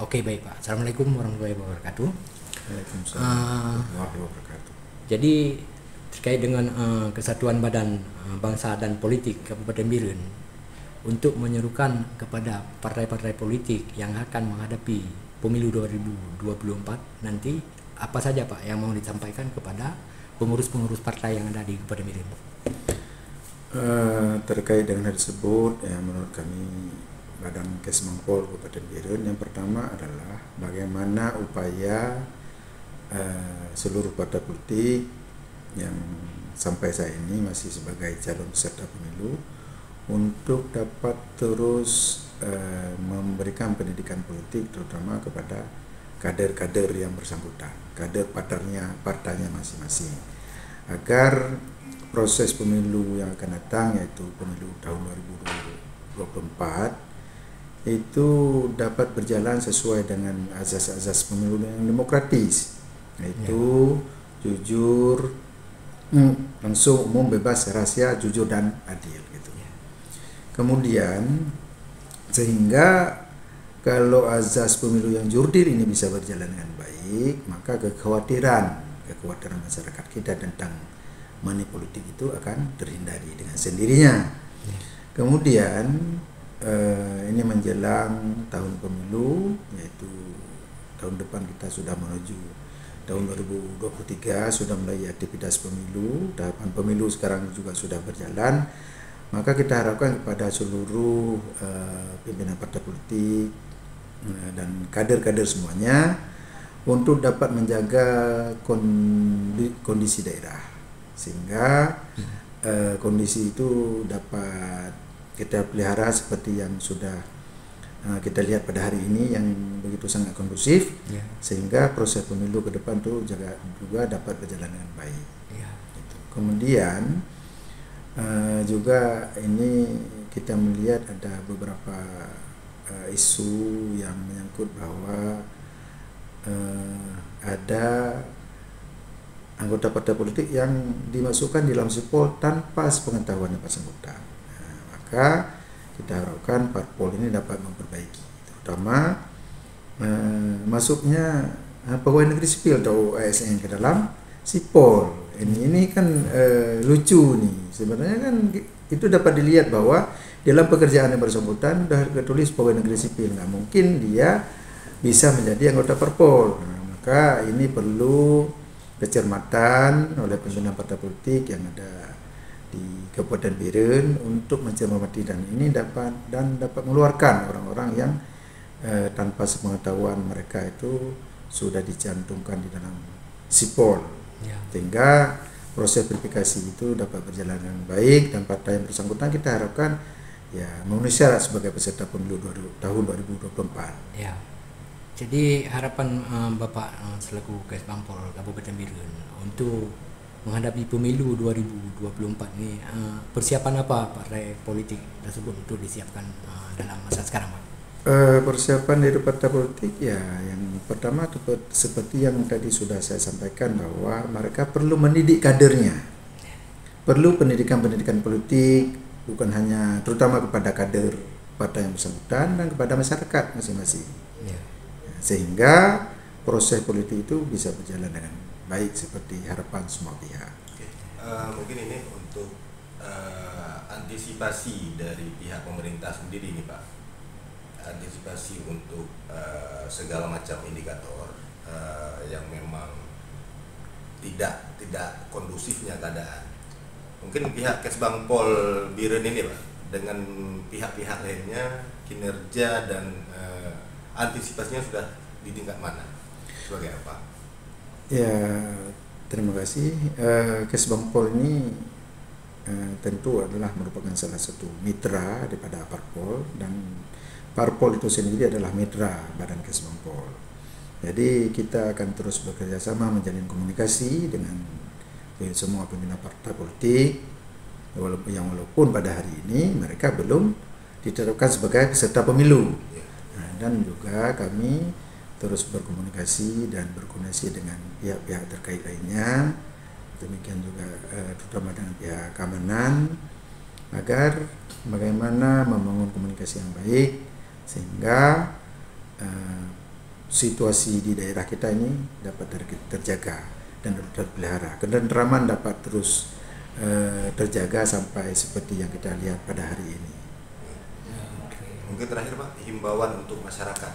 Oke, baik Pak. Assalamualaikum warahmatullahi wabarakatuh. Waalaikumsalam Eh, warahmatullahi wabarakatuh. jadi terkait dengan Kesatuan Badan Bangsa dan Politik Kabupaten Biren untuk menyerukan kepada partai-partai politik yang akan menghadapi pemilu 2024 nanti, apa saja Pak yang mau disampaikan kepada pengurus-pengurus partai yang ada di Kabupaten Biren? Terkait dengan hal tersebut, ya, menurut kami Badan Kesbangpol Kabupaten Biren, yang pertama adalah bagaimana upaya seluruh partai politik yang sampai saat ini masih sebagai calon peserta pemilu untuk dapat terus memberikan pendidikan politik terutama kepada kader-kader yang bersangkutan, kader partainya masing-masing, agar proses pemilu yang akan datang, yaitu pemilu tahun 2024, itu dapat berjalan sesuai dengan azas-azas pemilu yang demokratis, yaitu jujur, langsung, umum, bebas, rahasia, jujur dan adil gitu. Kemudian sehingga kalau azas pemilu yang jurdil ini bisa berjalan dengan baik, maka kekhawatiran masyarakat kita tentang money politik itu akan terhindari dengan sendirinya. Kemudian ini menjelang tahun pemilu, yaitu tahun depan kita sudah menuju tahun 2023, sudah mulai aktivitas pemilu, tahapan pemilu sekarang juga sudah berjalan. Maka kita harapkan kepada seluruh pimpinan partai politik dan kader-kader semuanya untuk dapat menjaga kondisi daerah, sehingga kondisi itu dapat kita pelihara seperti yang sudah kita lihat pada hari ini, yang begitu sangat kondusif, sehingga proses pemilu ke depan itu juga dapat berjalan dengan baik. Gitu. Kemudian juga ini kita melihat ada beberapa isu yang menyangkut bahwa ada anggota partai politik yang dimasukkan di dalam sipol tanpa sepengetahuan yang bersangkutan. Maka kita harapkan parpol ini dapat memperbaiki, terutama masuknya pegawai negeri sipil atau ASN ke dalam sipol. Ini kan lucu nih. Sebenarnya kan itu dapat dilihat bahwa dalam pekerjaan yang bersangkutan sudah tertulis pegawai negeri sipil, nggak mungkin dia bisa menjadi anggota parpol. Maka ini perlu kecermatan oleh pimpinan partai politik yang ada di Kabupaten Biren untuk mencermati dan ini dapat mengeluarkan orang-orang yang tanpa sepengetahuan mereka itu sudah dicantumkan di dalam sipol, sehingga proses verifikasi itu dapat berjalan dengan baik dan partai yang bersangkutan kita harapkan memenuhi syarat sebagai peserta pemilu tahun 2024. Jadi harapan Bapak selaku Kesbangpol Kabupaten Biren untuk menghadapi pemilu 2024 ini, persiapan apa partai politik tersebut untuk disiapkan dalam masa sekarang, Pak? Persiapan dari partai politik yang pertama seperti yang tadi sudah saya sampaikan, bahwa mereka perlu mendidik kadernya, perlu pendidikan politik, bukan hanya terutama kepada kader partai yang bersangkutan dan kepada masyarakat masing-masing, sehingga proses politik itu bisa berjalan dengan baik seperti harapan semua pihak. Mungkin ini untuk antisipasi dari pihak pemerintah sendiri nih Pak, antisipasi untuk segala macam indikator yang memang tidak kondusifnya keadaan. Mungkin pihak Kesbangpol Biren ini Pak dengan pihak-pihak lainnya, kinerja dan antisipasinya sudah di tingkat mana, sebagai apa? Terima kasih. Kesbangpol ini tentu adalah merupakan salah satu mitra daripada parpol, dan parpol itu sendiri adalah mitra Badan Kesbangpol. Jadi kita akan terus bekerja sama menjalin komunikasi dengan semua pimpinan partai politik, walaupun pada hari ini mereka belum ditetapkan sebagai peserta pemilu. Dan juga kami terus berkomunikasi dan berkoordinasi dengan pihak-pihak terkait lainnya, demikian juga terutama dengan pihak keamanan, agar bagaimana membangun komunikasi yang baik sehingga situasi di daerah kita ini dapat terjaga dan terpelihara. Ketentraman dapat terus terjaga sampai seperti yang kita lihat pada hari ini. Mungkin terakhir Pak, himbauan untuk masyarakat.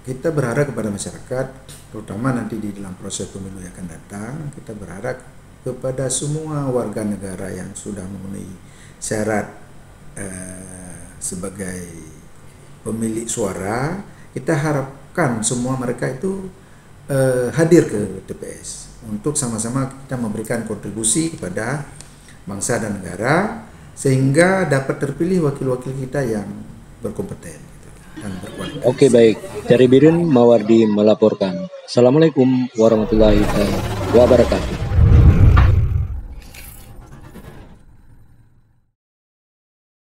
Kita berharap kepada masyarakat, terutama nanti di dalam proses pemilu yang akan datang, kita berharap kepada semua warga negara yang sudah memenuhi syarat sebagai pemilik suara, kita harapkan semua mereka itu hadir ke TPS untuk sama-sama kita memberikan kontribusi kepada bangsa dan negara sehingga dapat terpilih wakil-wakil kita yang berkompeten dan berkualitas. Oke, baik. Dari Biren Mawardi melaporkan. Assalamualaikum warahmatullahi wabarakatuh.